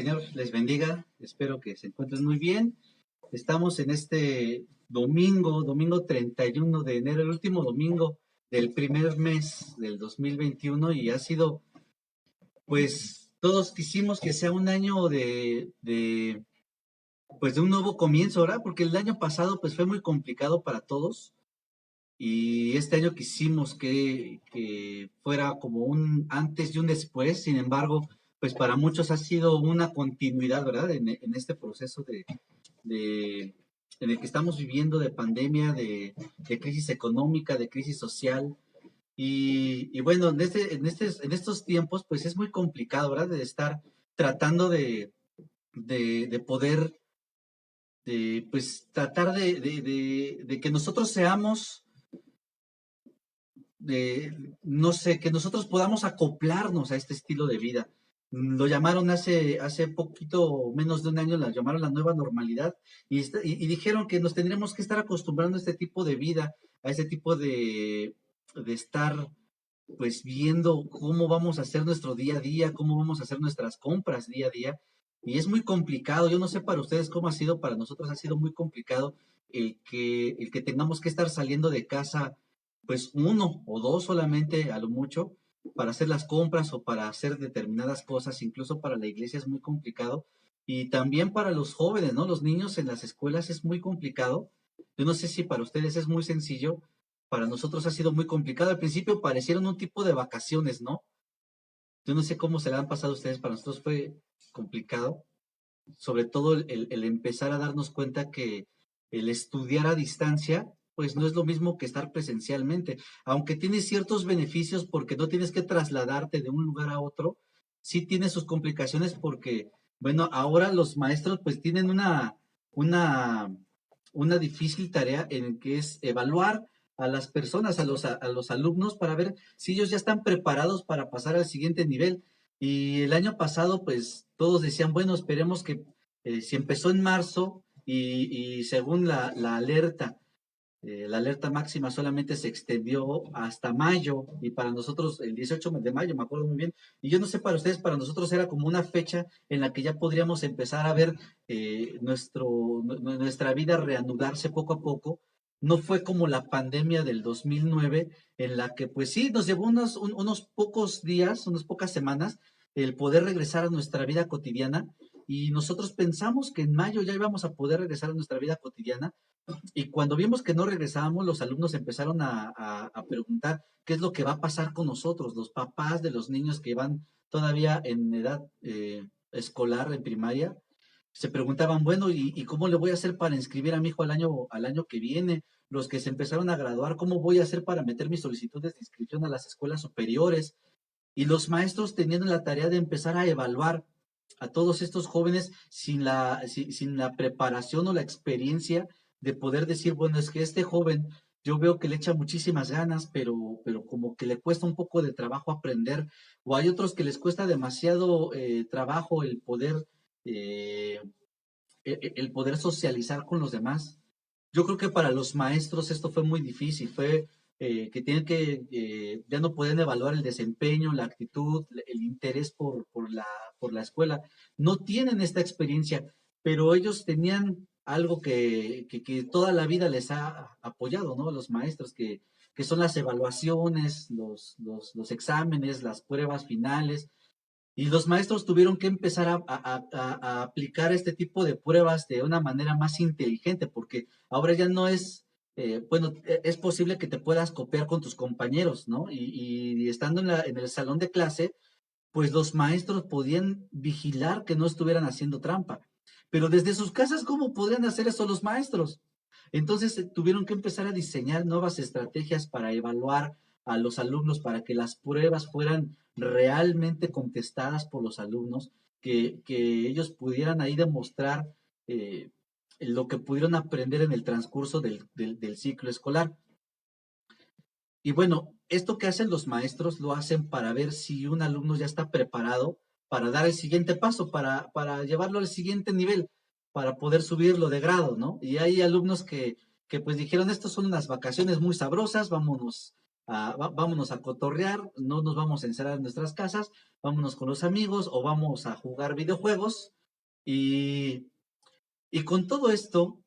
Señor les bendiga, espero que se encuentren muy bien. Estamos en este domingo 31 de enero, el último domingo del primer mes del 2021 y ha sido, pues, todos quisimos que sea un año pues, de un nuevo comienzo, ¿verdad? Porque el año pasado, pues, fue muy complicado para todos y este año quisimos que fuera como un antes y un después. Sin embargo, pues para muchos ha sido una continuidad, ¿verdad? En este proceso de- en el que estamos viviendo de pandemia, de crisis económica, de crisis social. Y bueno, en estos tiempos, pues es muy complicado, ¿verdad? De estar tratando de poder, pues tratar de que nosotros seamos no sé, que nosotros podamos acoplarnos a este estilo de vida. Lo llamaron hace poquito, menos de un año, la llamaron la nueva normalidad y dijeron que nos tendríamos que estar acostumbrando a este tipo de vida, a este tipo de estar pues viendo cómo vamos a hacer nuestro día a día, cómo vamos a hacer nuestras compras día a día. Y es muy complicado, yo no sé para ustedes cómo ha sido, para nosotros ha sido muy complicado el que tengamos que estar saliendo de casa pues uno o dos solamente a lo mucho para hacer las compras o para hacer determinadas cosas, incluso para la iglesia es muy complicado. Y también para los jóvenes, ¿no? Los niños en las escuelas es muy complicado. Yo no sé si para ustedes es muy sencillo, para nosotros ha sido muy complicado. Al principio parecieron un tipo de vacaciones, ¿no? Yo no sé cómo se la han pasado a ustedes, para nosotros fue complicado, sobre todo el empezar a darnos cuenta que el estudiar a distancia, pues no es lo mismo que estar presencialmente, aunque tiene ciertos beneficios porque no tienes que trasladarte de un lugar a otro, sí tiene sus complicaciones porque, bueno, ahora los maestros pues tienen una, una difícil tarea en que es evaluar a las personas, a los alumnos, para ver si ellos ya están preparados para pasar al siguiente nivel. Y el año pasado, pues todos decían, bueno, esperemos que si empezó en marzo y según la alerta máxima solamente se extendió hasta mayo y para nosotros el 18 de mayo, me acuerdo muy bien. Y yo no sé para ustedes, para nosotros era como una fecha en la que ya podríamos empezar a ver nuestra vida reanudarse poco a poco. No fue como la pandemia del 2009 en la que pues sí, nos llevó unos pocos días, unas pocas semanas el poder regresar a nuestra vida cotidiana y nosotros pensamos que en mayo ya íbamos a poder regresar a nuestra vida cotidiana y cuando vimos que no regresábamos, los alumnos empezaron a preguntar qué es lo que va a pasar con nosotros, los papás de los niños que van todavía en edad escolar, en primaria, se preguntaban, bueno, ¿y cómo le voy a hacer para inscribir a mi hijo al año que viene? Los que se empezaron a graduar, ¿cómo voy a hacer para meter mis solicitudes de inscripción a las escuelas superiores? Y los maestros tenían la tarea de empezar a evaluar a todos estos jóvenes sin la preparación o la experiencia de poder decir, bueno, es que este joven yo veo que le echa muchísimas ganas, pero como que le cuesta un poco de trabajo aprender, o hay otros que les cuesta demasiado trabajo eh, el poder socializar con los demás. Yo creo que para los maestros esto fue muy difícil, fue que tienen ya no pueden evaluar el desempeño, la actitud, el interés por la escuela. No tienen esta experiencia, pero ellos tenían algo que toda la vida les ha apoyado, ¿no? Los maestros, que son las evaluaciones, los exámenes, las pruebas finales, y los maestros tuvieron que empezar a aplicar este tipo de pruebas de una manera más inteligente, porque ahora ya no es, bueno, es posible que te puedas copiar con tus compañeros, ¿no? Y estando en el salón de clase, pues los maestros podían vigilar que no estuvieran haciendo trampa. Pero desde sus casas, ¿cómo podrían hacer eso los maestros? Entonces tuvieron que empezar a diseñar nuevas estrategias para evaluar a los alumnos, para que las pruebas fueran realmente contestadas por los alumnos, que ellos pudieran ahí demostrar lo que pudieron aprender en el transcurso del ciclo escolar. Y bueno, esto que hacen los maestros lo hacen para ver si un alumno ya está preparado para dar el siguiente paso, para llevarlo al siguiente nivel, para poder subirlo de grado, ¿no? Y hay alumnos que pues dijeron, estos son unas vacaciones muy sabrosas, vámonos vámonos a cotorrear, no nos vamos a encerrar en nuestras casas, vámonos con los amigos o vamos a jugar videojuegos. Y, y con todo esto,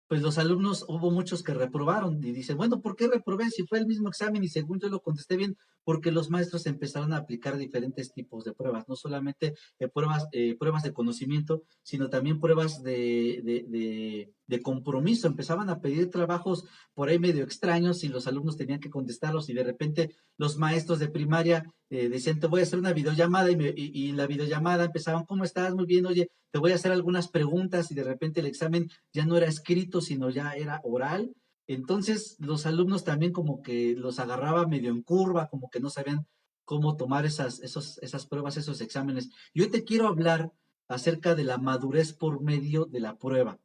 pues los alumnos, hubo muchos que reprobaron y dicen, bueno, ¿por qué reprobé si fue el mismo examen y según yo lo contesté bien? Porque los maestros empezaron a aplicar diferentes tipos de pruebas, no solamente pruebas de conocimiento, sino también pruebas de compromiso. Empezaban a pedir trabajos por ahí medio extraños y los alumnos tenían que contestarlos y de repente los maestros de primaria decían, te voy a hacer una videollamada y la videollamada empezaban, ¿cómo estás? Muy bien, oye, te voy a hacer algunas preguntas y de repente el examen ya no era escrito, sino ya era oral. Entonces los alumnos también como que los agarraba medio en curva, como que no sabían cómo tomar esas pruebas, esos exámenes. Yo te quiero hablar acerca de la madurez por medio de la prueba.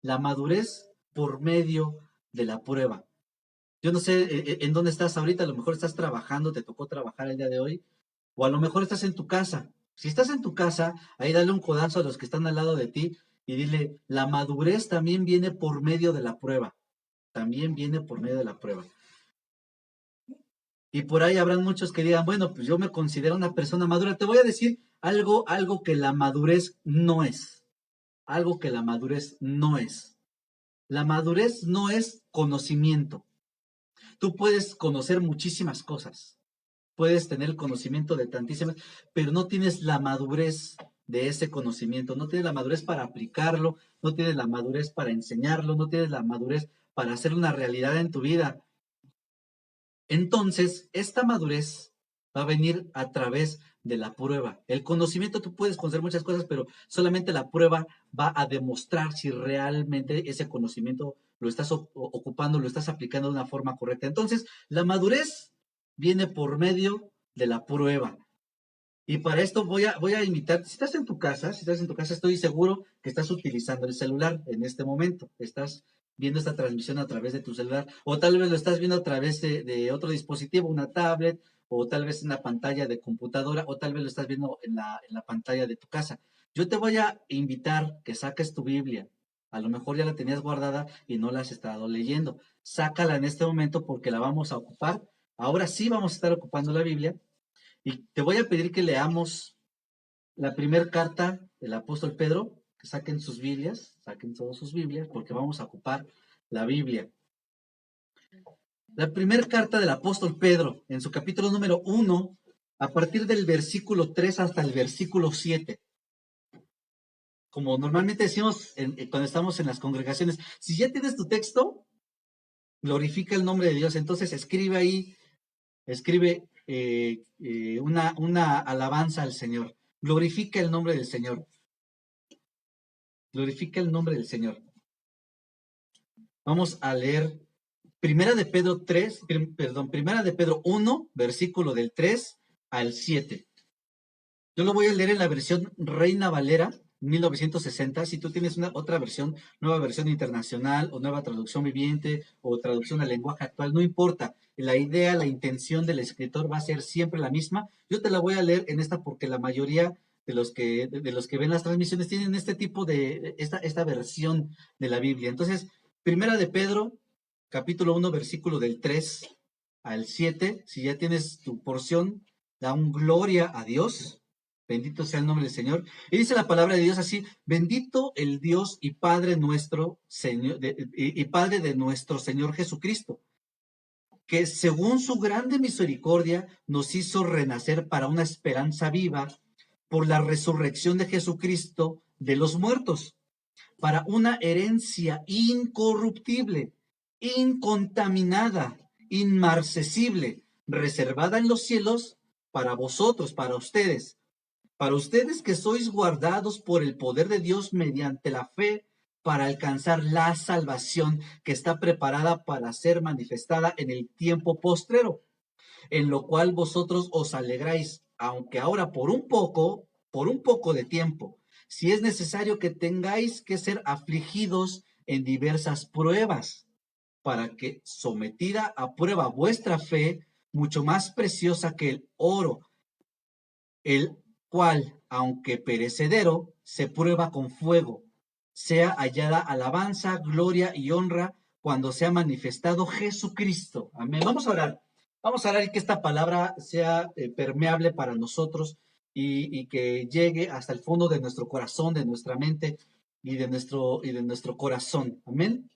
La madurez por medio de la prueba. Yo no sé en dónde estás ahorita, a lo mejor estás trabajando, te tocó trabajar el día de hoy, o a lo mejor estás en tu casa. Si estás en tu casa, ahí dale un codazo a los que están al lado de ti y dile, la madurez también viene por medio de la prueba. También viene por medio de la prueba. Y por ahí habrán muchos que digan, bueno, pues yo me considero una persona madura. Te voy a decir algo que la madurez no es. Algo que la madurez no es. La madurez no es conocimiento. Tú puedes conocer muchísimas cosas, puedes tener conocimiento de tantísimas, pero no tienes la madurez de ese conocimiento, no tienes la madurez para aplicarlo, no tienes la madurez para enseñarlo, no tienes la madurez para hacer una realidad en tu vida. Entonces, esta madurez va a venir a través de la prueba. El conocimiento, tú puedes conocer muchas cosas, pero solamente la prueba va a demostrar si realmente ese conocimiento lo estás ocupando, lo estás aplicando de una forma correcta. Entonces, la madurez viene por medio de la prueba. Y para esto voy a invitar, si estás en tu casa, estoy seguro que estás utilizando el celular en este momento. Estás viendo esta transmisión a través de tu celular, o tal vez lo estás viendo a través de otro dispositivo, una tablet, o tal vez en una pantalla de computadora, o tal vez lo estás viendo en la pantalla de tu casa. Yo te voy a invitar que saques tu Biblia. A lo mejor ya la tenías guardada y no la has estado leyendo. Sácala en este momento porque la vamos a ocupar. Ahora sí vamos a estar ocupando la Biblia y te voy a pedir que leamos la primera carta del apóstol Pedro, que saquen sus Biblias, saquen todas sus Biblias, porque vamos a ocupar la Biblia. La primera carta del apóstol Pedro, en su capítulo número 1, a partir del versículo 3 hasta el versículo 7. Como normalmente decimos cuando estamos en las congregaciones, si ya tienes tu texto, glorifica el nombre de Dios. Entonces escribe ahí, escribe una alabanza al Señor. Glorifica el nombre del Señor. Glorifica el nombre del Señor. Vamos a leer Primera de Pedro 3, Primera de Pedro 1, versículo del 3 al 7. Yo lo voy a leer en la versión Reina Valera 1960. Si tú tienes otra versión, nueva versión internacional o nueva traducción viviente o traducción al lenguaje actual, no importa. La idea, la intención del escritor va a ser siempre la misma. Yo te la voy a leer en esta porque la mayoría de los que ven las transmisiones tienen este tipo de, esta versión de la Biblia. Entonces, Primera de Pedro, capítulo 1, versículo del 3 al 7. Si ya tienes tu porción, da un gloria a Dios. Bendito sea el nombre del Señor. Y dice la palabra de Dios así: bendito el Dios y Padre nuestro, Señor, y Padre de nuestro Señor Jesucristo, que según su grande misericordia nos hizo renacer para una esperanza viva por la resurrección de Jesucristo de los muertos, para una herencia incorruptible, incontaminada, inmarcesible, reservada en los cielos para vosotros, para ustedes que sois guardados por el poder de Dios mediante la fe para alcanzar la salvación que está preparada para ser manifestada en el tiempo postrero, en lo cual vosotros os alegráis, aunque ahora por un poco de tiempo, si es necesario que tengáis que ser afligidos en diversas pruebas, para que, sometida a prueba vuestra fe, mucho más preciosa que el oro, el cual, aunque perecedero, se prueba con fuego, sea hallada alabanza, gloria y honra cuando sea manifestado Jesucristo. Amén. Vamos a orar. Vamos a orar y que esta palabra sea permeable para nosotros y que llegue hasta el fondo de nuestro corazón, de nuestra mente y de nuestro corazón. Amén.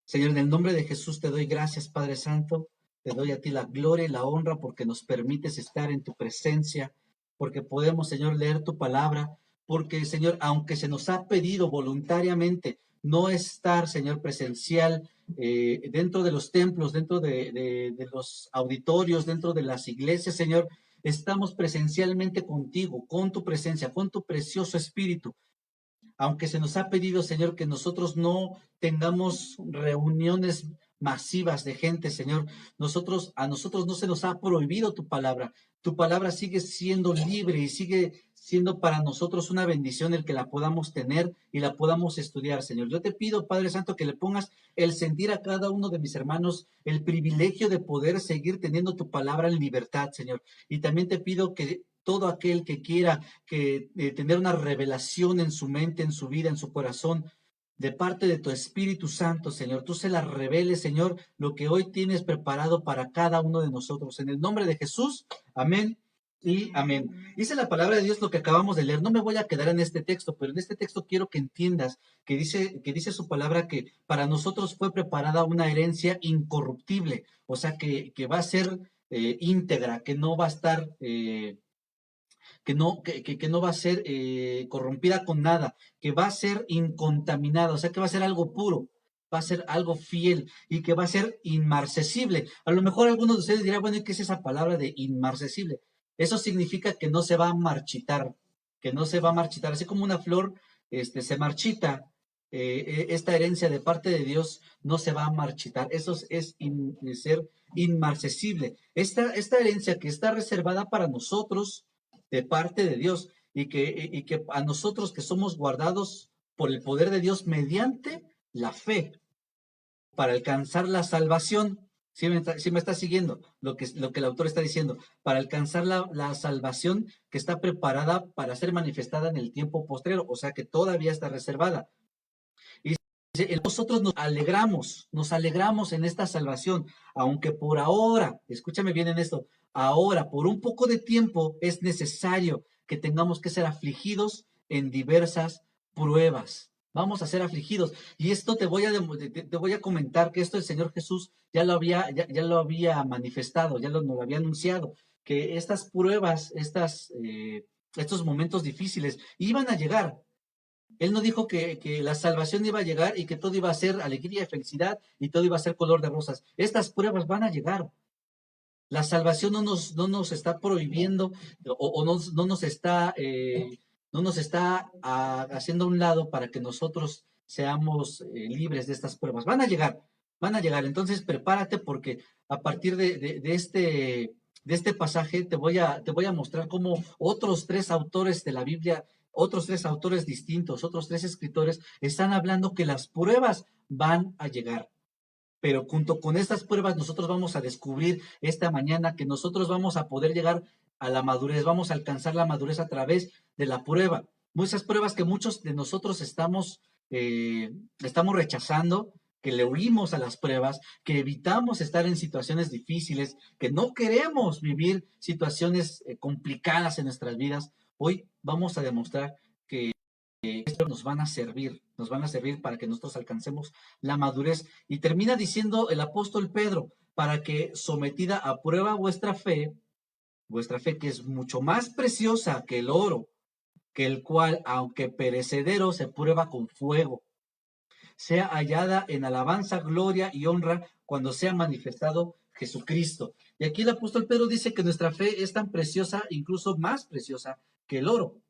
Señor, en el nombre de Jesús te doy gracias, Padre Santo. Te doy a ti la gloria y la honra porque nos permites estar en tu presencia, porque podemos, Señor, leer tu palabra, porque, Señor, aunque se nos ha pedido voluntariamente no estar, Señor, presencial dentro de los templos, dentro de los auditorios, dentro de las iglesias, Señor, estamos presencialmente contigo, con tu presencia, con tu precioso Espíritu. Aunque se nos ha pedido, Señor, que nosotros no tengamos reuniones masivas de gente, Señor, a nosotros no se nos ha prohibido tu palabra. Tu palabra sigue siendo libre y sigue siendo para nosotros una bendición el que la podamos tener y la podamos estudiar, Señor. Yo te pido, Padre Santo, que le pongas el sentir a cada uno de mis hermanos el privilegio de poder seguir teniendo tu palabra en libertad, Señor. Y también te pido que todo aquel que quiera tener una revelación en su mente, en su vida, en su corazón, de parte de tu Espíritu Santo, Señor. Tú se la reveles, Señor, lo que hoy tienes preparado para cada uno de nosotros. En el nombre de Jesús, amén y amén. Dice la palabra de Dios lo que acabamos de leer. No me voy a quedar en este texto, pero en este texto quiero que entiendas que dice su palabra que para nosotros fue preparada una herencia incorruptible, o sea, que va a ser íntegra, que no va a estar que no va a ser corrompida con nada, que va a ser incontaminada, o sea que va a ser algo puro, va a ser algo fiel y que va a ser inmarcesible. A lo mejor algunos de ustedes dirán, bueno, ¿y qué es esa palabra de inmarcesible? Eso significa que no se va a marchitar, que no se va a marchitar, así como una flor se marchita. Esta herencia de parte de Dios no se va a marchitar, eso es ser inmarcesible. Esta herencia que está reservada para nosotros, de parte de Dios y que a nosotros que somos guardados por el poder de Dios mediante la fe para alcanzar la salvación. Sí me está siguiendo lo que el autor está diciendo, para alcanzar la salvación que está preparada para ser manifestada en el tiempo postrero, o sea que todavía está reservada. Y nosotros nos alegramos en esta salvación, aunque por ahora, escúchame bien en esto, ahora por un poco de tiempo es necesario que tengamos que ser afligidos en diversas pruebas. Vamos a ser afligidos. Y esto te voy a comentar que esto el Señor Jesús ya lo había manifestado, nos lo había anunciado, que estas pruebas, estos momentos difíciles iban a llegar. Él no dijo que la salvación iba a llegar y que todo iba a ser alegría y felicidad y todo iba a ser color de rosas. Estas pruebas van a llegar. La salvación no nos está prohibiendo o no nos está haciendo a un lado para que nosotros seamos libres de estas pruebas. Van a llegar, van a llegar. Entonces prepárate porque a partir de este pasaje te voy a mostrar cómo otros tres autores de la Biblia, otros tres autores distintos, otros tres escritores están hablando que las pruebas van a llegar. Pero junto con estas pruebas nosotros vamos a descubrir esta mañana que nosotros vamos a poder llegar a la madurez, vamos a alcanzar la madurez a través de la prueba. Muchas pruebas que muchos de nosotros estamos rechazando, que le huimos a las pruebas, que evitamos estar en situaciones difíciles, que no queremos vivir situaciones complicadas en nuestras vidas. Hoy vamos a demostrar que esto nos van a servir para que nosotros alcancemos la madurez. Y termina diciendo el apóstol Pedro, para que sometida a prueba vuestra fe que es mucho más preciosa que el oro, que el cual, aunque perecedero, se prueba con fuego, sea hallada en alabanza, gloria y honra cuando sea manifestado Jesucristo. Y aquí el apóstol Pedro dice que nuestra fe es tan preciosa, incluso más preciosa que el oro.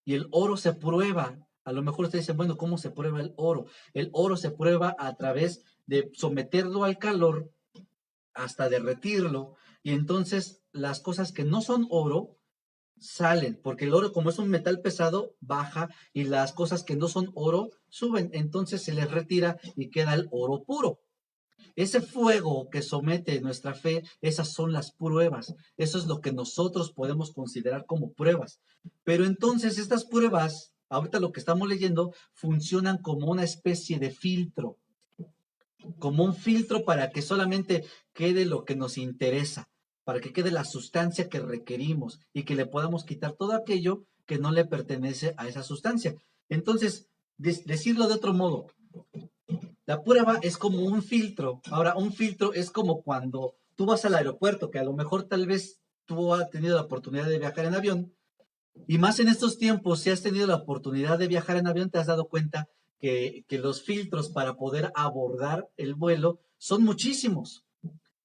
Y el oro se prueba. A lo mejor ustedes dicen, bueno, ¿cómo se prueba el oro? El oro se prueba a través de someterlo al calor hasta derretirlo. Y entonces las cosas que no son oro salen, porque el oro, como es un metal pesado, baja y las cosas que no son oro suben. Entonces se les retira y queda el oro puro. Ese fuego que somete nuestra fe, esas son las pruebas. Eso es lo que nosotros podemos considerar como pruebas. Pero entonces estas pruebas, ahorita lo que estamos leyendo, funcionan como una especie de filtro. como un filtro para que solamente quede lo que nos interesa, para que quede la sustancia que requerimos y que le podamos quitar todo aquello que no le pertenece a esa sustancia. Entonces, decirlo de otro modo, la prueba es como un filtro. Ahora, un filtro es como cuando tú vas al aeropuerto, que a lo mejor tal vez tú has tenido la oportunidad de viajar en avión, y más en estos tiempos, si has tenido la oportunidad de viajar en avión, te has dado cuenta que los filtros para poder abordar el vuelo son muchísimos.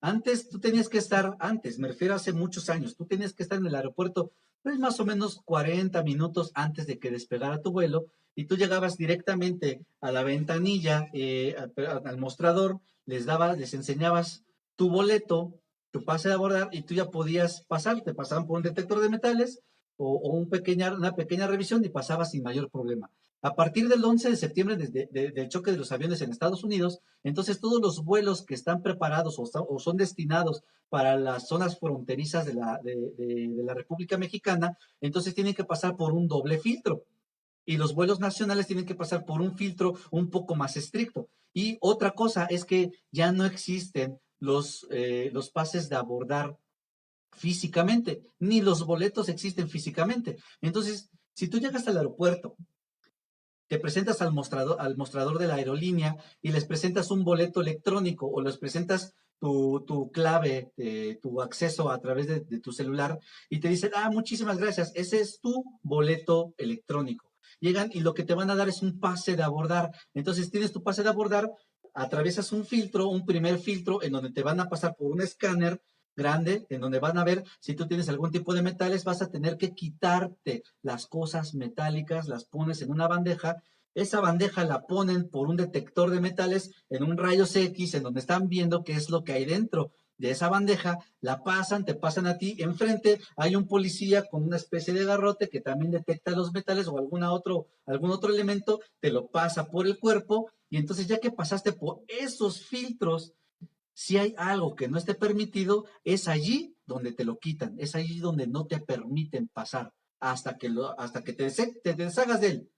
Antes tú tenías que estar, antes, me refiero a hace muchos años, tú tenías que estar en el aeropuerto pues más o menos 40 minutos antes de que despegara tu vuelo y tú llegabas directamente a la ventanilla, al mostrador, les enseñabas tu boleto, tu pase de abordar y tú ya podías pasar, te pasaban por un detector de metales una pequeña revisión y pasabas sin mayor problema. A partir del 11 de septiembre, del choque de los aviones en Estados Unidos, entonces todos los vuelos que están preparados o son destinados para las zonas fronterizas de la República Mexicana, entonces tienen que pasar por un doble filtro. Y los vuelos nacionales tienen que pasar por un filtro un poco más estricto. Y otra cosa es que ya no existen los pases de abordar físicamente, ni los boletos existen físicamente. Entonces, si tú llegas al aeropuerto, te presentas al mostrador de la aerolínea y les presentas un boleto electrónico o les presentas tu clave, tu acceso a través de tu celular y te dicen, muchísimas gracias, ese es tu boleto electrónico. Llegan y lo que te van a dar es un pase de abordar. Entonces tienes tu pase de abordar, atraviesas un filtro, un primer filtro en donde te van a pasar por un escáner grande, en donde van a ver si tú tienes algún tipo de metales, vas a tener que quitarte las cosas metálicas, las pones en una bandeja, esa bandeja la ponen por un detector de metales en un rayos X, en donde están viendo qué es lo que hay dentro de esa bandeja, la pasan, te pasan a ti, enfrente hay un policía con una especie de garrote que también detecta los metales o algún otro elemento, te lo pasa por el cuerpo y entonces ya que pasaste por esos filtros, si hay algo que no esté permitido, es allí donde te lo quitan, es allí donde no te permiten pasar hasta que te deshagas de él.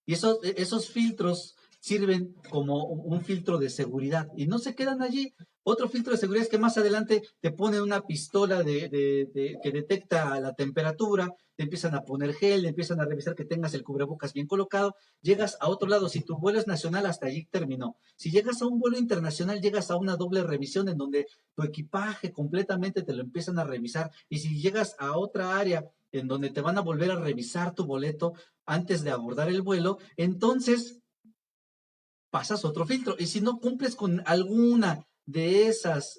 Y esos filtros sirven como un filtro de seguridad y no se quedan allí. Otro filtro de seguridad es que más adelante te ponen una pistola que detecta la temperatura, te empiezan a poner gel, empiezan a revisar que tengas el cubrebocas bien colocado, llegas a otro lado, si tu vuelo es nacional, hasta allí terminó. Si llegas a un vuelo internacional, llegas a una doble revisión en donde tu equipaje completamente te lo empiezan a revisar y si llegas a otra área en donde te van a volver a revisar tu boleto, antes de abordar el vuelo, entonces pasas otro filtro. Y si no cumples con alguna de esos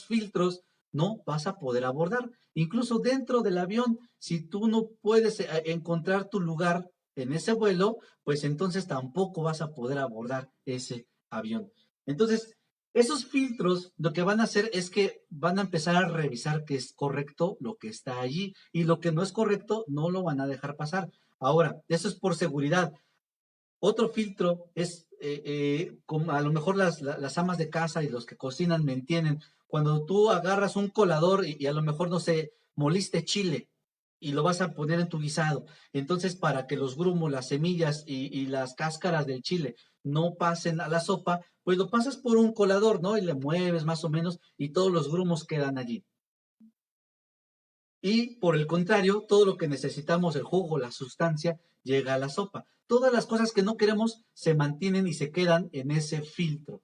filtros, no vas a poder abordar. Incluso dentro del avión, si tú no puedes encontrar tu lugar en ese vuelo, pues entonces tampoco vas a poder abordar ese avión. Entonces, esos filtros lo que van a hacer es que van a empezar a revisar que es correcto lo que está allí y lo que no es correcto no lo van a dejar pasar. Ahora, eso es por seguridad. Otro filtro es, como a lo mejor las amas de casa y los que cocinan me entienden, cuando tú agarras un colador y a lo mejor, no sé, moliste chile y lo vas a poner en tu guisado. Entonces, para que los grumos, las semillas y las cáscaras del chile no pasen a la sopa, pues lo pasas por un colador, ¿no? Y le mueves más o menos y todos los grumos quedan allí. Y por el contrario, todo lo que necesitamos, el jugo, la sustancia, llega a la sopa. Todas las cosas que no queremos se mantienen y se quedan en ese filtro.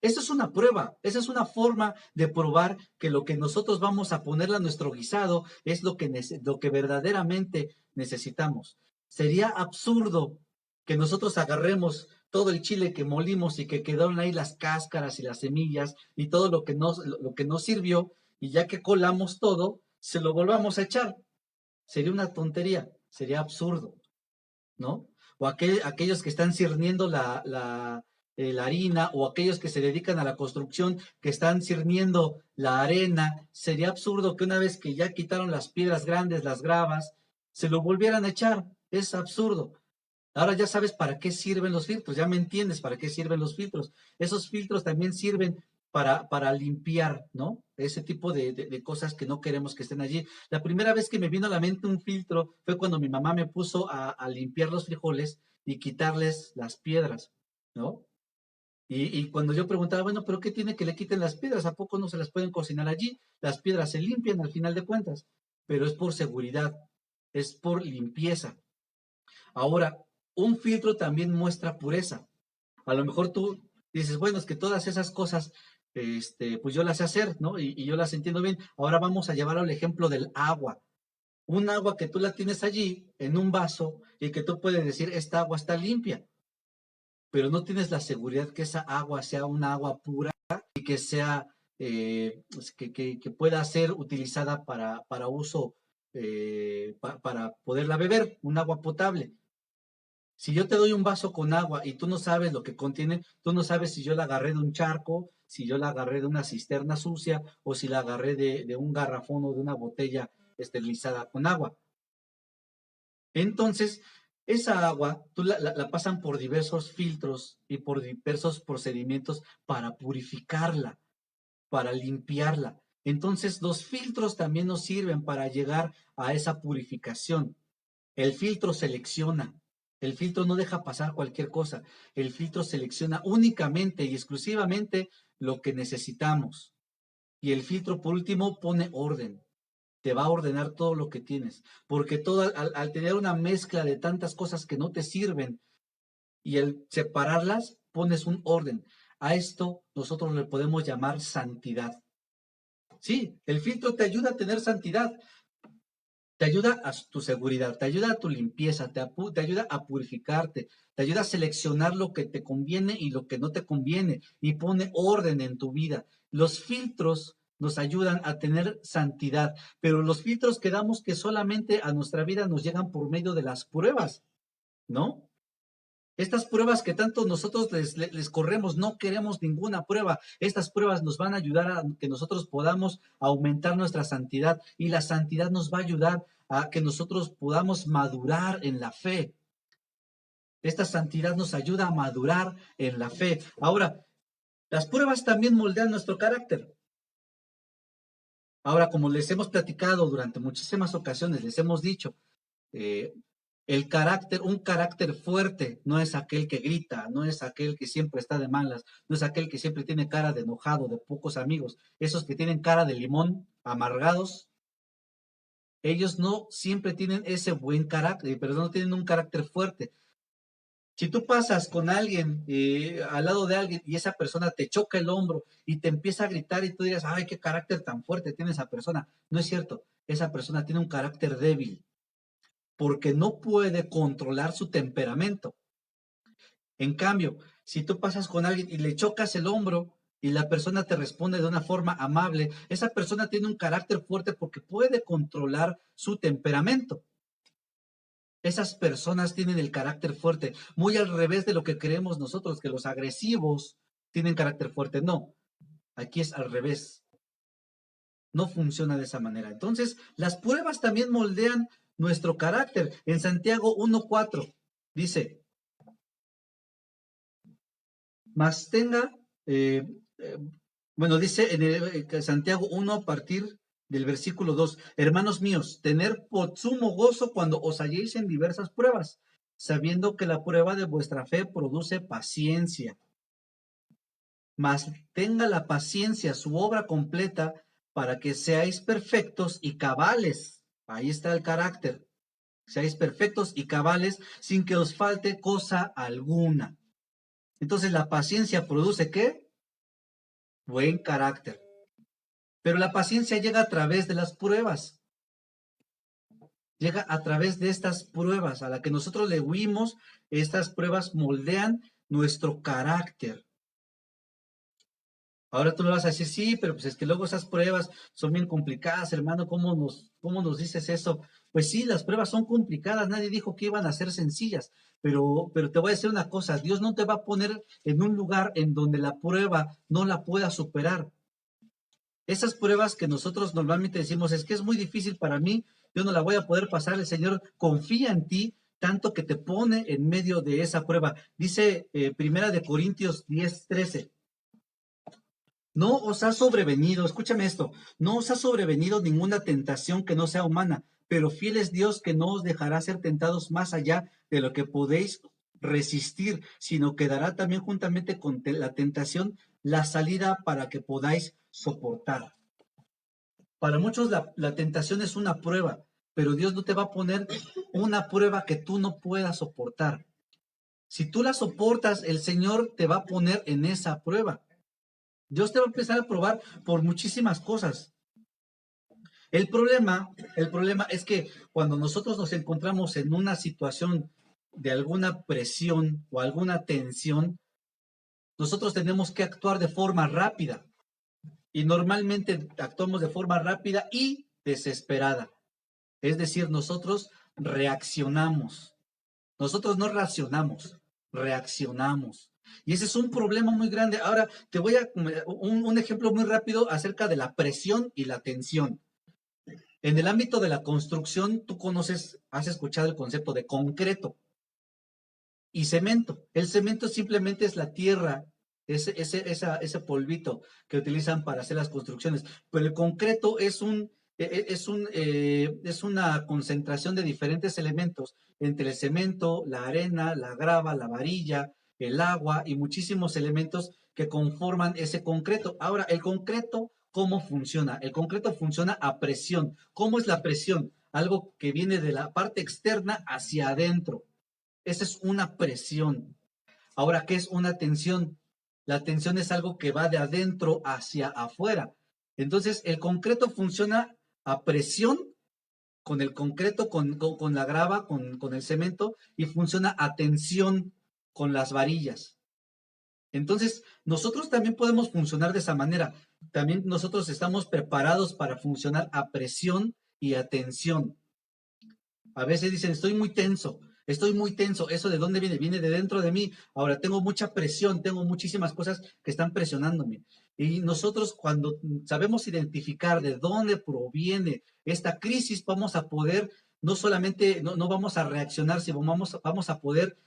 Eso es una prueba, esa es una forma de probar que lo que nosotros vamos a ponerle a nuestro guisado es lo que verdaderamente necesitamos. Sería absurdo que nosotros agarremos todo el chile que molimos y que quedaron ahí las cáscaras y las semillas y todo lo que nos sirvió y ya que colamos todo, se lo volvamos a echar. Sería una tontería, sería absurdo, ¿no? O aquellos que están cirniendo la harina, o aquellos que se dedican a la construcción, que están cirniendo la arena, sería absurdo que una vez que ya quitaron las piedras grandes, las gravas, se lo volvieran a echar. Es absurdo. Ahora ya sabes para qué sirven los filtros, ya me entiendes para qué sirven los filtros. Esos filtros también sirven para limpiar, ¿no? Ese tipo de cosas que no queremos que estén allí. La primera vez que me vino a la mente un filtro fue cuando mi mamá me puso a limpiar los frijoles y quitarles las piedras, ¿no? Y cuando yo preguntaba, bueno, ¿pero qué tiene que le quiten las piedras? ¿A poco no se las pueden cocinar allí? Las piedras se limpian al final de cuentas, pero es por seguridad, es por limpieza. Ahora, un filtro también muestra pureza. A lo mejor tú dices, bueno, es que todas esas cosas, pues yo las sé hacer, ¿no? Y yo las entiendo bien. Ahora vamos a llevar al ejemplo del agua. Un agua que tú la tienes allí en un vaso y que tú puedes decir, esta agua está limpia, pero no tienes la seguridad que esa agua sea una agua pura y que sea, pues, que pueda ser utilizada para uso, para poderla beber, un agua potable. Si yo te doy un vaso con agua y tú no sabes lo que contiene, tú no sabes si yo la agarré de un charco, si yo la agarré de una cisterna sucia o si la agarré de un garrafón o de una botella esterilizada con agua. Entonces, esa agua, tú la pasan por diversos filtros y por diversos procedimientos para purificarla, para limpiarla. Entonces, los filtros también nos sirven para llegar a esa purificación. El filtro selecciona. El filtro no deja pasar cualquier cosa. El filtro selecciona únicamente y exclusivamente lo que necesitamos. Y el filtro, por último, pone orden. Te va a ordenar todo lo que tienes. Porque todo, al tener una mezcla de tantas cosas que no te sirven y el separarlas, pones un orden. A esto nosotros le podemos llamar santidad. Sí, el filtro te ayuda a tener santidad. Te ayuda a tu seguridad, te ayuda a tu limpieza, te ayuda a purificarte, te ayuda a seleccionar lo que te conviene y lo que no te conviene y pone orden en tu vida. Los filtros nos ayudan a tener santidad, pero los filtros que damos que solamente a nuestra vida nos llegan por medio de las pruebas, ¿no? Estas pruebas que tanto nosotros les corremos, no queremos ninguna prueba. Estas pruebas nos van a ayudar a que nosotros podamos aumentar nuestra santidad y la santidad nos va a ayudar a que nosotros podamos madurar en la fe. Esta santidad nos ayuda a madurar en la fe. Ahora, las pruebas también moldean nuestro carácter. Ahora, como les hemos platicado durante muchísimas ocasiones, les hemos dicho, eh, el carácter, un carácter fuerte, no es aquel que grita, no es aquel que siempre está de malas, no es aquel que siempre tiene cara de enojado, de pocos amigos. Esos que tienen cara de limón, amargados, ellos no siempre tienen ese buen carácter, pero no tienen un carácter fuerte. Si tú pasas con alguien, al lado de alguien, y esa persona te choca el hombro y te empieza a gritar y tú digas, ay, qué carácter tan fuerte tiene esa persona. No es cierto, esa persona tiene un carácter débil porque no puede controlar su temperamento. En cambio, si tú pasas con alguien y le chocas el hombro y la persona te responde de una forma amable, esa persona tiene un carácter fuerte porque puede controlar su temperamento. Esas personas tienen el carácter fuerte, muy al revés de lo que creemos nosotros, que los agresivos tienen carácter fuerte. No, aquí es al revés. No funciona de esa manera. Entonces, las pruebas también moldean nuestro carácter. En Santiago 1:4 dice, más tenga, eh, eh, bueno, dice en Santiago 1 a partir del versículo 2, hermanos míos, tener por sumo gozo cuando os halléis en diversas pruebas, sabiendo que la prueba de vuestra fe produce paciencia. Mas tenga la paciencia su obra completa para que seáis perfectos y cabales. Ahí está el carácter. Seáis perfectos y cabales sin que os falte cosa alguna. Entonces la paciencia produce ¿qué? Buen carácter. Pero la paciencia llega a través de las pruebas. Llega a través de estas pruebas a la que nosotros le huimos. Estas pruebas moldean nuestro carácter. Ahora tú me vas a decir, sí, pero pues es que luego esas pruebas son bien complicadas, hermano, cómo nos dices eso? Pues sí, las pruebas son complicadas, nadie dijo que iban a ser sencillas, pero te voy a decir una cosa, Dios no te va a poner en un lugar en donde la prueba no la pueda superar. Esas pruebas que nosotros normalmente decimos, es que es muy difícil para mí, yo no la voy a poder pasar, el Señor confía en ti, tanto que te pone en medio de esa prueba. Dice Primera de Corintios 10:13. No os ha sobrevenido, escúchame esto, no os ha sobrevenido ninguna tentación que no sea humana, pero fiel es Dios que no os dejará ser tentados más allá de lo que podéis resistir, sino que dará también juntamente con la tentación la salida para que podáis soportar. Para muchos la tentación es una prueba, pero Dios no te va a poner una prueba que tú no puedas soportar. Si tú la soportas, el Señor te va a poner en esa prueba. Dios te va a empezar a probar por muchísimas cosas. El problema es que cuando nosotros nos encontramos en una situación de alguna presión o alguna tensión, nosotros tenemos que actuar de forma rápida. Y normalmente actuamos de forma rápida y desesperada. Es decir, nosotros reaccionamos. Nosotros no racionamos, reaccionamos. Y ese es un problema muy grande. Ahora, te voy a un ejemplo muy rápido acerca de la presión y la tensión. En el ámbito de la construcción, tú conoces, has escuchado el concepto de concreto y cemento. El cemento simplemente es la tierra, ese polvito que utilizan para hacer las construcciones. Pero el concreto es una concentración de diferentes elementos entre el cemento, la arena, la grava, la varilla, el agua y muchísimos elementos que conforman ese concreto. Ahora, el concreto, ¿cómo funciona? El concreto funciona a presión. ¿Cómo es la presión? Algo que viene de la parte externa hacia adentro. Esa es una presión. Ahora, ¿qué es una tensión? La tensión es algo que va de adentro hacia afuera. Entonces, el concreto funciona a presión con el concreto, con la grava, con el cemento, y funciona a tensión con las varillas. Entonces, nosotros también podemos funcionar de esa manera. También nosotros estamos preparados para funcionar a presión y a tensión. A veces dicen, estoy muy tenso, estoy muy tenso. ¿Eso de dónde viene? Viene de dentro de mí. Ahora tengo mucha presión, tengo muchísimas cosas que están presionándome. Y nosotros cuando sabemos identificar de dónde proviene esta crisis, vamos a poder, no solamente, no vamos a reaccionar, sino vamos a poder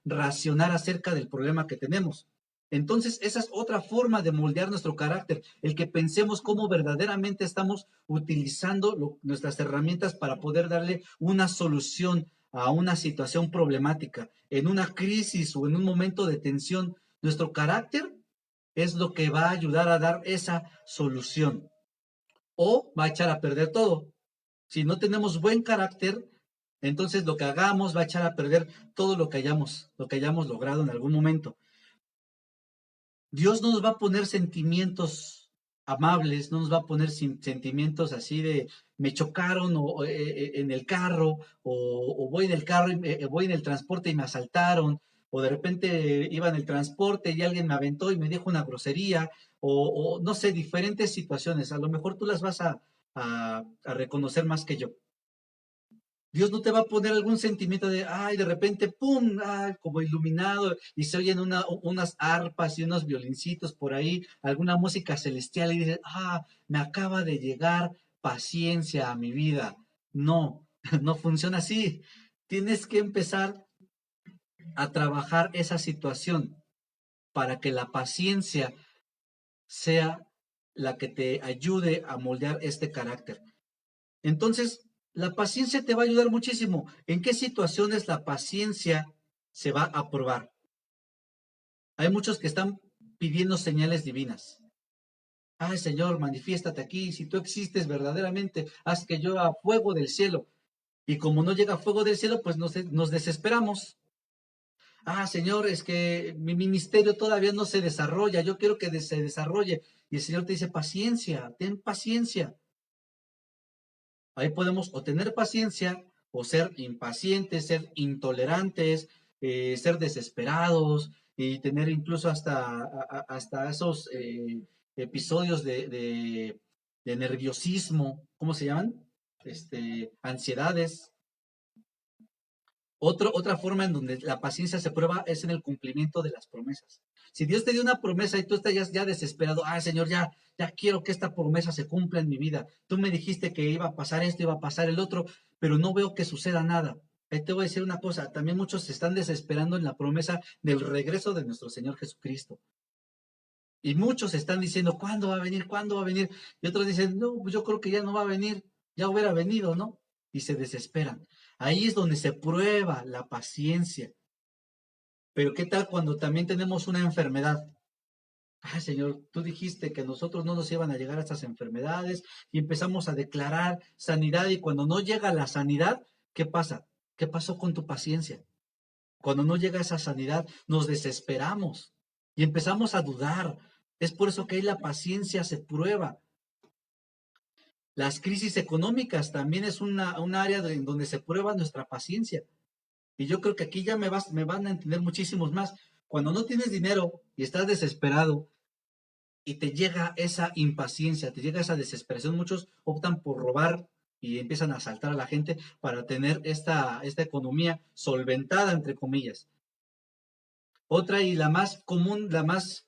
racionar acerca del problema que tenemos. Entonces, esa es otra forma de moldear nuestro carácter, el que pensemos cómo verdaderamente estamos utilizando nuestras herramientas para poder darle una solución a una situación problemática. En una crisis o en un momento de tensión, nuestro carácter es lo que va a ayudar a dar esa solución o va a echar a perder todo. Si no tenemos buen carácter, entonces lo que hagamos va a echar a perder todo lo que hayamos logrado en algún momento. Dios no nos va a poner sentimientos amables, no nos va a poner sentimientos así de me chocaron en el carro o voy en el carro voy en el transporte y me asaltaron o de repente iba en el transporte y alguien me aventó y me dijo una grosería o no sé, diferentes situaciones. A lo mejor tú las vas a reconocer más que yo. Dios no te va a poner algún sentimiento de, ay, de repente, ¡pum!, ay, como iluminado, y se oyen unas arpas y unos violincitos por ahí, alguna música celestial, y dices, me acaba de llegar paciencia a mi vida. No, no funciona así. Tienes que empezar a trabajar esa situación para que la paciencia sea la que te ayude a moldear este carácter. Entonces, la paciencia te va a ayudar muchísimo. ¿En qué situaciones la paciencia se va a probar? Hay muchos que están pidiendo señales divinas. Ay, Señor, manifiéstate aquí. Si tú existes verdaderamente, haz que llueva fuego del cielo. Y como no llega fuego del cielo, pues nos desesperamos. Señor, es que mi ministerio todavía no se desarrolla. Yo quiero que se desarrolle. Y el Señor te dice, paciencia, ten paciencia. Ahí podemos o tener paciencia o ser impacientes, ser intolerantes, ser desesperados y tener incluso hasta esos episodios de nerviosismo, ¿cómo se llaman? Ansiedades. Otra forma en donde la paciencia se prueba es en el cumplimiento de las promesas. Si Dios te dio una promesa y tú estás ya desesperado, Señor, ya quiero que esta promesa se cumpla en mi vida. Tú me dijiste que iba a pasar esto, iba a pasar el otro, pero no veo que suceda nada. Ahí te voy a decir una cosa, también muchos se están desesperando en la promesa del regreso de nuestro Señor Jesucristo. Y muchos están diciendo, ¿cuándo va a venir? ¿Cuándo va a venir? Y otros dicen, no, pues yo creo que ya no va a venir, ya hubiera venido, ¿no? y se desesperan. Ahí es donde se prueba la paciencia. Pero ¿qué tal cuando también tenemos una enfermedad? Ah, Señor, tú dijiste que a nosotros no nos iban a llegar estas enfermedades y empezamos a declarar sanidad y cuando no llega la sanidad, ¿qué pasa? ¿Qué pasó con tu paciencia? Cuando no llega esa sanidad, nos desesperamos y empezamos a dudar. Es por eso que ahí la paciencia se prueba. Las crisis económicas también es un área en donde se prueba nuestra paciencia. Y yo creo que aquí ya me van a entender muchísimos más. Cuando no tienes dinero y estás desesperado y te llega esa impaciencia, te llega esa desesperación, muchos optan por robar y empiezan a asaltar a la gente para tener esta economía solventada, entre comillas. Otra y la más común, la más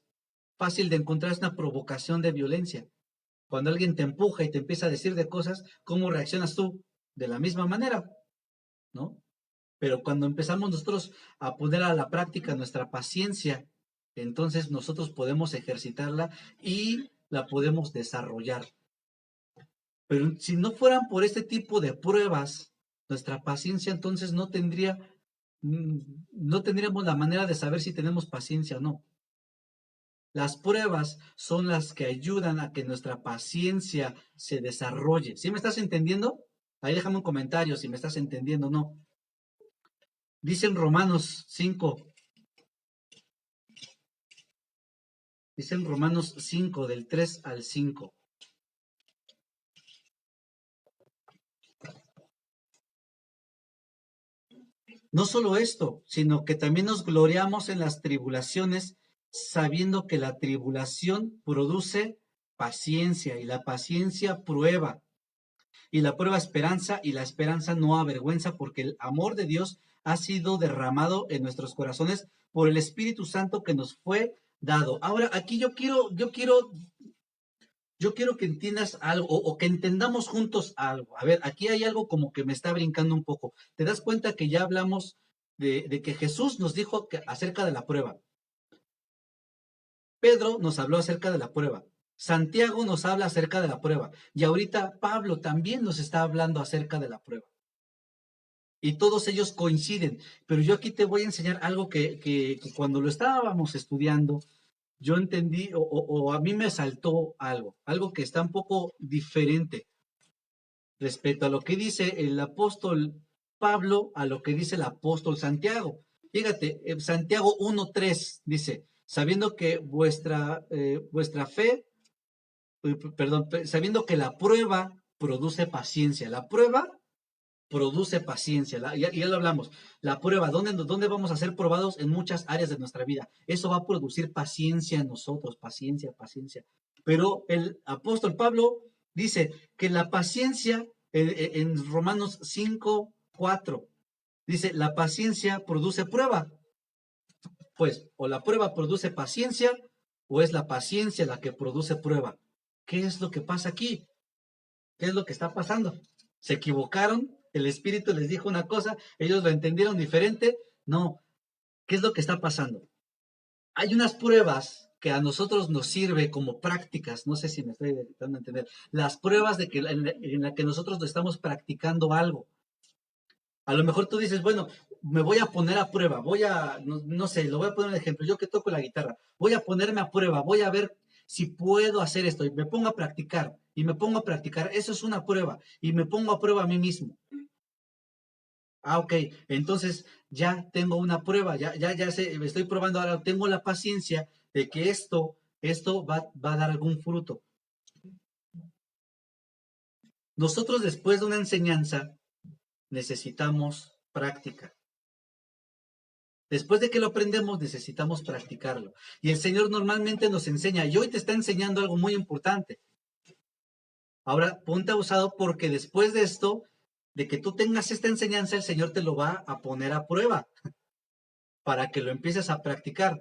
fácil de encontrar es una provocación de violencia. Cuando alguien te empuja y te empieza a decir de cosas, ¿cómo reaccionas tú? De la misma manera, ¿no? Pero cuando empezamos nosotros a poner a la práctica nuestra paciencia, entonces nosotros podemos ejercitarla y la podemos desarrollar. Pero si no fueran por este tipo de pruebas, nuestra paciencia entonces no tendríamos la manera de saber si tenemos paciencia o no. Las pruebas son las que ayudan a que nuestra paciencia se desarrolle. ¿Sí me estás entendiendo? Ahí déjame un comentario si me estás entendiendo o no. Dice en Romanos 5, dice en Romanos 5, del 3 al 5. No solo esto, sino que también nos gloriamos en las tribulaciones, sabiendo que la tribulación produce paciencia y la paciencia prueba y la prueba esperanza y la esperanza no avergüenza porque el amor de Dios ha sido derramado en nuestros corazones por el Espíritu Santo que nos fue dado. Ahora, aquí yo quiero que entiendas algo o que entendamos juntos algo. A ver, aquí hay algo como que me está brincando un poco. ¿Te das cuenta que ya hablamos de que Jesús nos dijo acerca de la prueba? Pedro nos habló acerca de la prueba. Santiago nos habla acerca de la prueba. Y ahorita Pablo también nos está hablando acerca de la prueba. Y todos ellos coinciden. Pero yo aquí te voy a enseñar algo que cuando lo estábamos estudiando, yo entendí o a mí me saltó algo que está un poco diferente respecto a lo que dice el apóstol Pablo a lo que dice el apóstol Santiago. Fíjate, Santiago 1:3 dice, sabiendo que vuestra fe, perdón, sabiendo que la prueba produce paciencia. La prueba produce paciencia. Ya lo hablamos. La prueba, ¿dónde vamos a ser probados? En muchas áreas de nuestra vida. Eso va a producir paciencia en nosotros, paciencia, paciencia. Pero el apóstol Pablo dice que la paciencia, en Romanos 5:4, dice, la paciencia produce prueba. Pues, o la prueba produce paciencia, o es la paciencia la que produce prueba. ¿Qué es lo que pasa aquí? ¿Qué es lo que está pasando? ¿Se equivocaron? ¿El Espíritu les dijo una cosa? ¿Ellos lo entendieron diferente? No. ¿Qué es lo que está pasando? Hay unas pruebas que a nosotros nos sirve como prácticas, no sé si me estoy dando a entender, las pruebas en la que nosotros estamos practicando algo. A lo mejor tú dices, bueno, me voy a poner a prueba, no sé, lo voy a poner un ejemplo, yo que toco la guitarra, voy a ponerme a prueba, voy a ver si puedo hacer esto, y me pongo a practicar, eso es una prueba, y me pongo a prueba a mí mismo. Ah, ok, entonces ya tengo una prueba, ya sé, me estoy probando ahora, tengo la paciencia de que esto va a dar algún fruto. Nosotros después de una enseñanza necesitamos práctica. Después de que lo aprendemos, necesitamos practicarlo. Y el Señor normalmente nos enseña, y hoy te está enseñando algo muy importante. Ahora, ponte abusado porque después de esto, de que tú tengas esta enseñanza, el Señor te lo va a poner a prueba para que lo empieces a practicar.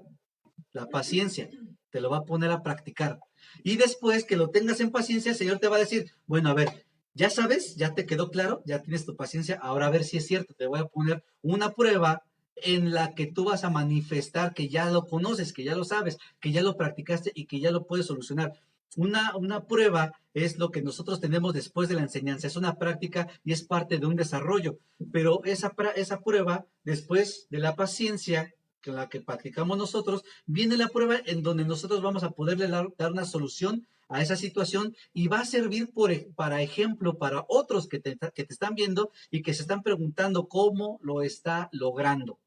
La paciencia, te lo va a poner a practicar. Y después que lo tengas en paciencia, el Señor te va a decir, bueno, a ver, ya sabes, ya te quedó claro, ya tienes tu paciencia, ahora a ver si es cierto, te voy a poner una prueba en la que tú vas a manifestar que ya lo conoces, que ya lo sabes, que ya lo practicaste y que ya lo puedes solucionar. Una prueba es lo que nosotros tenemos después de la enseñanza, es una práctica y es parte de un desarrollo, pero esa prueba, después de la paciencia, que la que practicamos nosotros, viene la prueba en donde nosotros vamos a poderle dar una solución a esa situación y va a servir para ejemplo para otros que te están viendo y que se están preguntando cómo lo está logrando.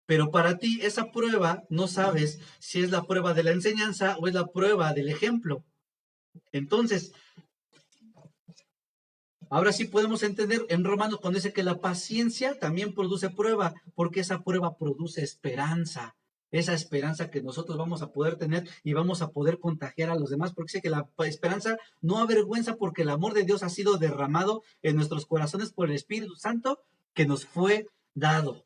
Pero para ti esa prueba no sabes si es la prueba de la enseñanza o es la prueba del ejemplo. Entonces, ahora sí podemos entender en Romanos cuando dice que la paciencia también produce prueba, porque esa prueba produce esperanza. Esa esperanza que nosotros vamos a poder tener y vamos a poder contagiar a los demás, porque dice que la esperanza no avergüenza porque el amor de Dios ha sido derramado en nuestros corazones por el Espíritu Santo que nos fue dado.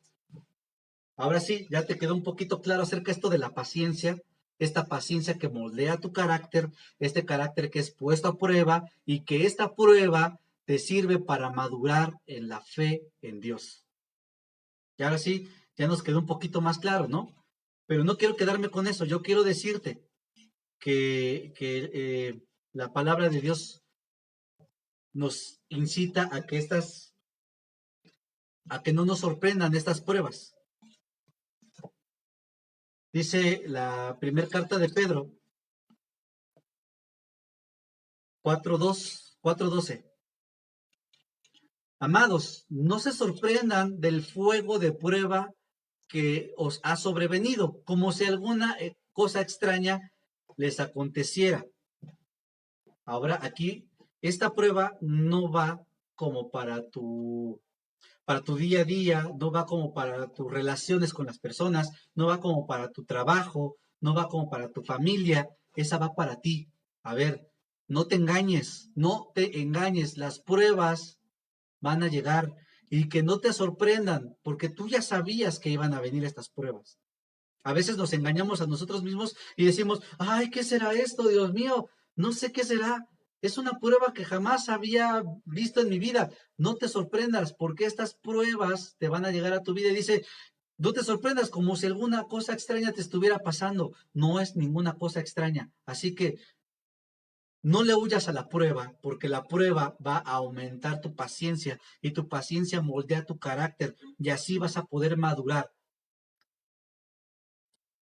Ahora sí, ya te quedó un poquito claro acerca de esto de la paciencia, esta paciencia que moldea tu carácter, este carácter que es puesto a prueba y que esta prueba te sirve para madurar en la fe en Dios. Y ahora sí, ya nos quedó un poquito más claro, ¿no? Pero no quiero quedarme con eso, yo quiero decirte que la palabra de Dios nos incita a que no nos sorprendan estas pruebas. Dice la primera carta de Pedro 4:12. Amados, no se sorprendan del fuego de prueba que os ha sobrevenido, como si alguna cosa extraña les aconteciera. Ahora aquí, esta prueba no va como para tu día a día, no va como para tus relaciones con las personas, no va como para tu trabajo, no va como para tu familia, esa va para ti. A ver, no te engañes, las pruebas van a llegar y que no te sorprendan, porque tú ya sabías que iban a venir estas pruebas. A veces nos engañamos a nosotros mismos y decimos, ay, ¿qué será esto, Dios mío? No sé qué será. Es una prueba que jamás había visto en mi vida. No te sorprendas porque estas pruebas te van a llegar a tu vida. Y dice, no te sorprendas como si alguna cosa extraña te estuviera pasando. No es ninguna cosa extraña. Así que no le huyas a la prueba, porque la prueba va a aumentar tu paciencia y tu paciencia moldea tu carácter y así vas a poder madurar.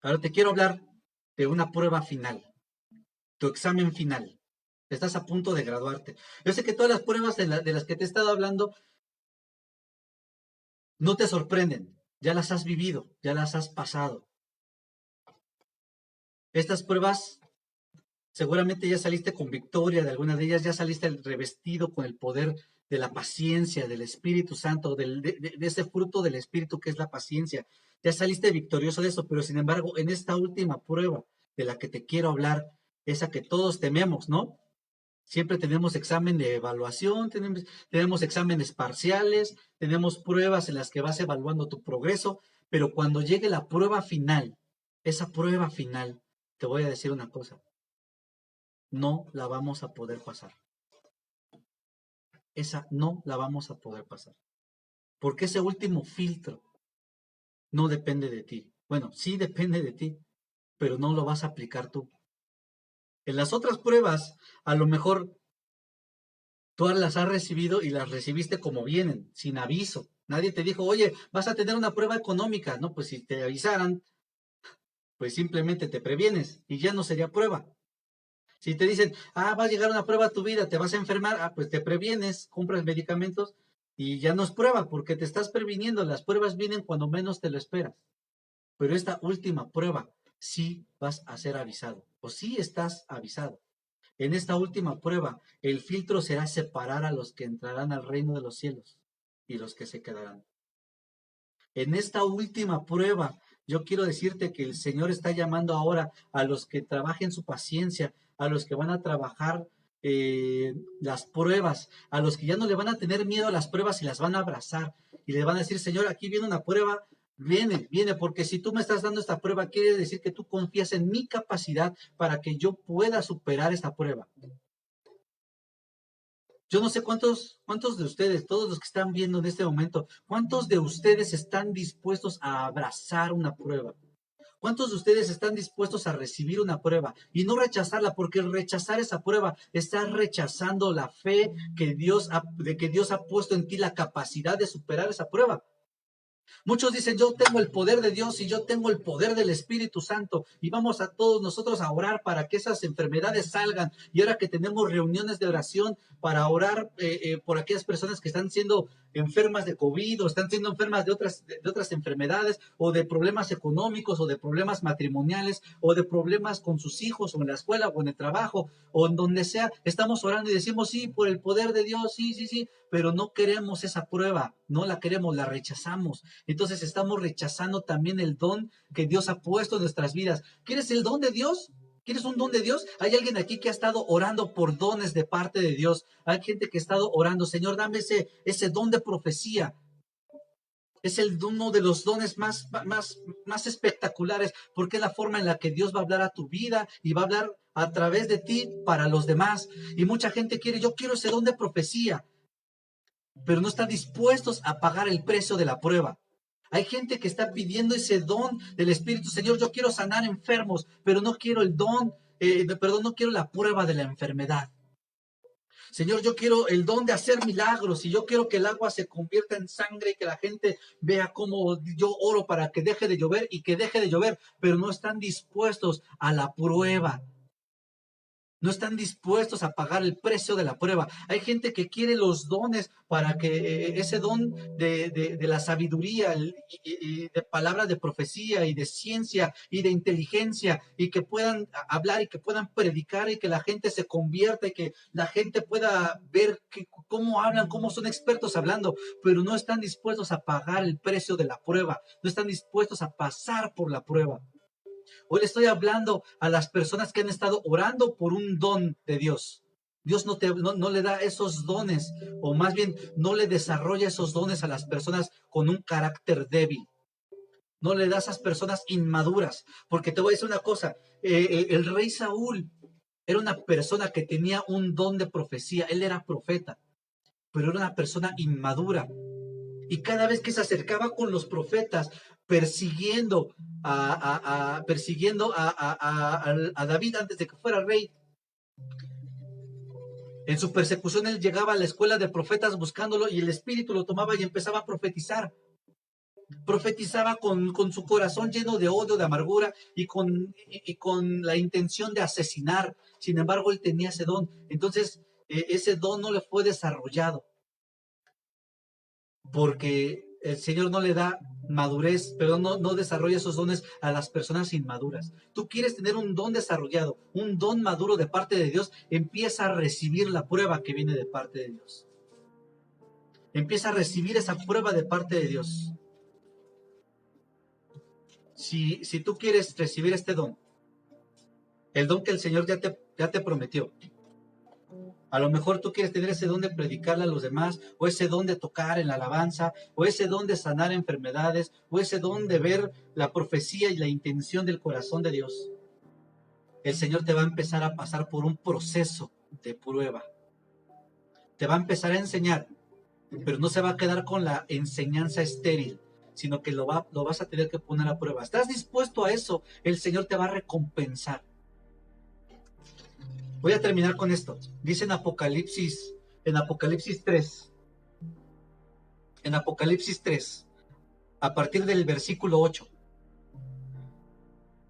Ahora te quiero hablar de una prueba final, tu examen final. Estás a punto de graduarte. Yo sé que todas las pruebas de las que te he estado hablando no te sorprenden, ya las has vivido, ya las has pasado. Estas pruebas seguramente ya saliste con victoria de alguna de ellas, ya saliste revestido con el poder de la paciencia, del Espíritu Santo, de ese fruto del Espíritu que es la paciencia. Ya saliste victorioso de eso, pero sin embargo, en esta última prueba de la que te quiero hablar, esa que todos tememos, ¿no? Siempre tenemos examen de evaluación, tenemos exámenes parciales, tenemos pruebas en las que vas evaluando tu progreso, pero cuando llegue la prueba final, esa prueba final, te voy a decir una cosa, no la vamos a poder pasar. Esa no la vamos a poder pasar. Porque ese último filtro no depende de ti. Bueno, sí depende de ti, pero no lo vas a aplicar tú. En las otras pruebas, a lo mejor tú las has recibido y las recibiste como vienen, sin aviso. Nadie te dijo, oye, vas a tener una prueba económica. No, pues si te avisaran, pues simplemente te previenes y ya no sería prueba. Si te dicen, va a llegar una prueba a tu vida, te vas a enfermar, pues te previenes, compras medicamentos y ya no es prueba porque te estás previniendo. Las pruebas vienen cuando menos te lo esperas. Pero esta última prueba sí vas a ser avisado o sí estás avisado. En esta última prueba, el filtro será separar a los que entrarán al reino de los cielos y los que se quedarán. En esta última prueba, yo quiero decirte que el Señor está llamando ahora a los que trabajen su paciencia, a los que van a trabajar las pruebas, a los que ya no le van a tener miedo a las pruebas y las van a abrazar y le van a decir, Señor, aquí viene una prueba, viene, porque si tú me estás dando esta prueba, quiere decir que tú confías en mi capacidad para que yo pueda superar esta prueba. Yo no sé cuántos de ustedes, todos los que están viendo en este momento, cuántos de ustedes están dispuestos a abrazar una prueba. ¿Cuántos de ustedes están dispuestos a recibir una prueba y no rechazarla? Porque el rechazar esa prueba está rechazando la fe de que Dios ha puesto en ti la capacidad de superar esa prueba. Muchos dicen, yo tengo el poder de Dios y yo tengo el poder del Espíritu Santo y vamos a todos nosotros a orar para que esas enfermedades salgan. Y ahora que tenemos reuniones de oración para orar por aquellas personas que están siendo enfermas de COVID o están siendo enfermas de otras enfermedades o de problemas económicos o de problemas matrimoniales o de problemas con sus hijos o en la escuela o en el trabajo o en donde sea, estamos orando y decimos, sí, por el poder de Dios, sí, sí, sí, pero no queremos esa prueba, no la queremos, la rechazamos. Entonces estamos rechazando también el don que Dios ha puesto en nuestras vidas. ¿Quieres el don de Dios? ¿Quieres un don de Dios? Hay alguien aquí que ha estado orando por dones de parte de Dios. Hay gente que ha estado orando, Señor, dame ese don de profecía. Es uno de los dones más espectaculares, porque es la forma en la que Dios va a hablar a tu vida y va a hablar a través de ti para los demás. Y mucha gente yo quiero ese don de profecía, pero no están dispuestos a pagar el precio de la prueba. Hay gente que está pidiendo ese don del Espíritu. Señor, yo quiero sanar enfermos, pero no quiero no quiero la prueba de la enfermedad. Señor, yo quiero el don de hacer milagros y yo quiero que el agua se convierta en sangre y que la gente vea cómo yo oro para que deje de llover y que deje de llover, pero no están dispuestos a la prueba. No están dispuestos a pagar el precio de la prueba. Hay gente que quiere los dones para que ese don de la sabiduría y de palabras de profecía y de ciencia y de inteligencia y que puedan hablar y que puedan predicar y que la gente se convierta y que la gente pueda ver cómo hablan, cómo son expertos hablando, pero no están dispuestos a pagar el precio de la prueba. No están dispuestos a pasar por la prueba. Hoy le estoy hablando a las personas que han estado orando por un don de Dios. Dios no le da esos dones, o más bien no le desarrolla esos dones a las personas con un carácter débil. No le da a esas personas inmaduras. Porque te voy a decir una cosa, el rey Saúl era una persona que tenía un don de profecía. Él era profeta, pero era una persona inmadura. Y cada vez que se acercaba con los profetas, persiguiendo a David antes de que fuera rey, en su persecución él llegaba a la escuela de profetas buscándolo y el espíritu lo tomaba y empezaba a profetizar. Profetizaba con su corazón lleno de odio, de amargura y con la intención de asesinar. Sin embargo, él tenía ese don. Entonces, ese don no le fue desarrollado, porque el Señor no le da madurez, pero no desarrolla esos dones a las personas inmaduras. Tú quieres tener un don desarrollado, un don maduro de parte de Dios, empieza a recibir la prueba que viene de parte de Dios. Empieza a recibir esa prueba de parte de Dios. Si tú quieres recibir este don, el don que el Señor ya te prometió, a lo mejor tú quieres tener ese don de predicarle a los demás, o ese don de tocar en la alabanza, o ese don de sanar enfermedades, o ese don de ver la profecía y la intención del corazón de Dios. El Señor te va a empezar a pasar por un proceso de prueba. Te va a empezar a enseñar, pero no se va a quedar con la enseñanza estéril, sino que lo vas a tener que poner a prueba. ¿Estás dispuesto a eso? El Señor te va a recompensar. Voy a terminar con esto. Dice en Apocalipsis 3, a partir del versículo 8.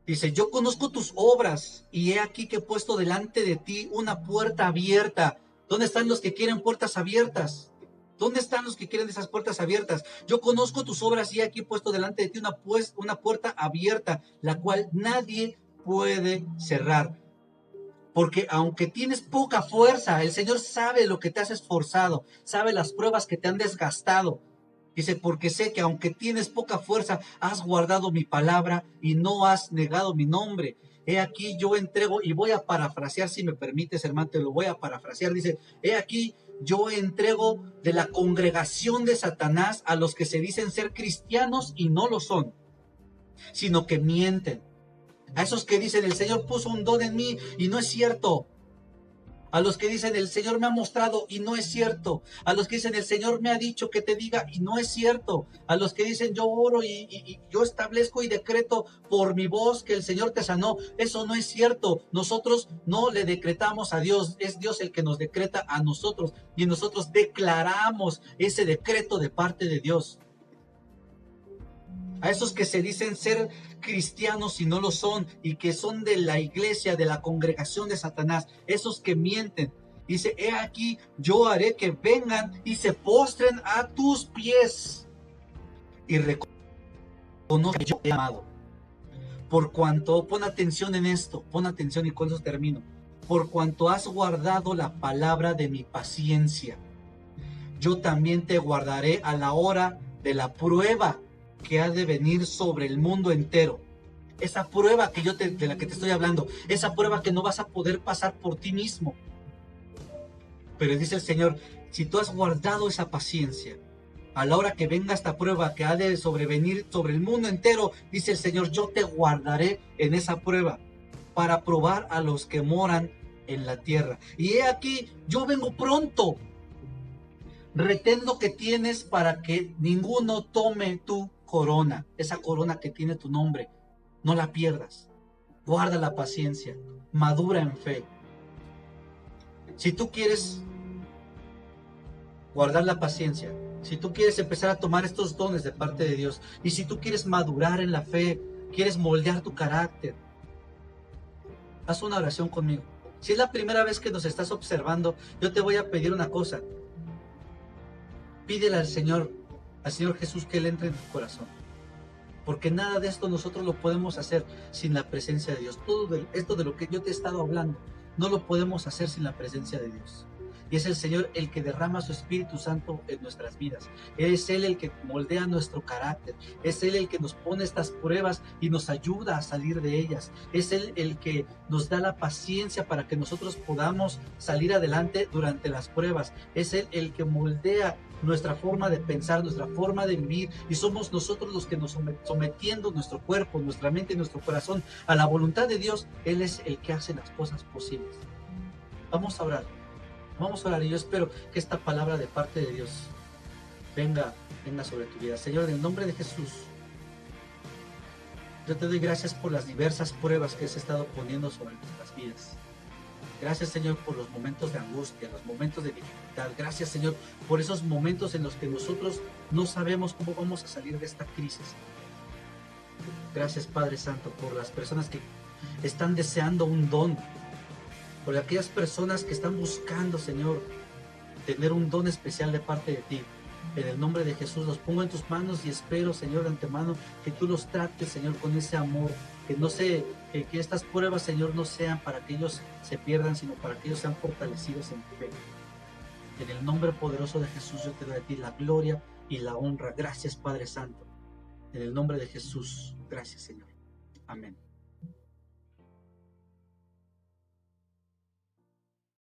Dice, yo conozco tus obras y he aquí que he puesto delante de ti una puerta abierta. ¿Dónde están los que quieren puertas abiertas? ¿Dónde están los que quieren esas puertas abiertas? Yo conozco tus obras y he aquí puesto delante de ti una puerta abierta, la cual nadie puede cerrar. Porque aunque tienes poca fuerza, el Señor sabe lo que te has esforzado, sabe las pruebas que te han desgastado. Dice, porque sé que aunque tienes poca fuerza, has guardado mi palabra y no has negado mi nombre. He aquí yo entrego, y voy a parafrasear, si me permites, hermano, te lo voy a parafrasear. Dice, he aquí yo entrego de la congregación de Satanás a los que se dicen ser cristianos y no lo son, sino que mienten. A esos que dicen, el Señor puso un don en mí y no es cierto. A los que dicen, el Señor me ha mostrado y no es cierto. A los que dicen, el Señor me ha dicho que te diga y no es cierto. A los que dicen, yo oro y yo establezco y decreto por mi voz que el Señor te sanó. Eso no es cierto. Nosotros no le decretamos a Dios. Es Dios el que nos decreta a nosotros. Y nosotros declaramos ese decreto de parte de Dios. A esos que se dicen ser cristianos y no lo son, y que son de la iglesia, de la congregación de Satanás, esos que mienten. Dice, he aquí, yo haré que vengan y se postren a tus pies y reconozcan que yo he amado. Por cuanto, pon atención en esto, pon atención y con eso termino. Por cuanto has guardado la palabra de mi paciencia, yo también te guardaré a la hora de la prueba que ha de venir sobre el mundo entero. Esa prueba que de la que te estoy hablando, esa prueba que no vas a poder pasar por ti mismo. Pero dice el Señor, si tú has guardado esa paciencia, a la hora que venga esta prueba que ha de sobrevenir sobre el mundo entero, dice el Señor, yo te guardaré en esa prueba para probar a los que moran en la tierra. Y he aquí, yo vengo pronto. Retén lo que tienes para que ninguno tome tu corona, esa corona que tiene tu nombre. No la pierdas. Guarda la paciencia. Madura en fe. Si tú quieres guardar la paciencia, si tú quieres empezar a tomar estos dones de parte de Dios, y si tú quieres madurar en la fe, quieres moldear tu carácter, haz una oración conmigo. Si es la primera vez que nos estás observando, yo te voy a pedir una cosa. Pídele al Señor Jesús, que Él entre en tu corazón. Porque nada de esto nosotros lo podemos hacer sin la presencia de Dios. Todo esto de lo que yo te he estado hablando, no lo podemos hacer sin la presencia de Dios. Y es el Señor el que derrama su Espíritu Santo en nuestras vidas. Es Él el que moldea nuestro carácter. Es Él el que nos pone estas pruebas y nos ayuda a salir de ellas. Es Él el que nos da la paciencia para que nosotros podamos salir adelante durante las pruebas. Es Él el que moldea nuestra forma de pensar, nuestra forma de vivir, y somos nosotros los que nos sometiendo nuestro cuerpo, nuestra mente y nuestro corazón a la voluntad de Dios. Él es el que hace las cosas posibles. Vamos a orar. Vamos a orar, y yo espero que esta palabra de parte de Dios venga sobre tu vida. Señor, en el nombre de Jesús, yo te doy gracias por las diversas pruebas que has estado poniendo sobre nuestras vidas. Gracias, Señor, por los momentos de angustia, los momentos de dificultad. Gracias, Señor, por esos momentos en los que nosotros no sabemos cómo vamos a salir de esta crisis. Gracias, Padre Santo, por las personas que están deseando un don, por aquellas personas que están buscando, Señor, tener un don especial de parte de ti. En el nombre de Jesús los pongo en tus manos y espero, Señor, de antemano que tú los trates, Señor, con ese amor, que estas pruebas, Señor, no sean para que ellos se pierdan, sino para que ellos sean fortalecidos en tu fe. En el nombre poderoso de Jesús yo te doy a ti la gloria y la honra. Gracias, Padre Santo. En el nombre de Jesús, gracias, Señor. Amén.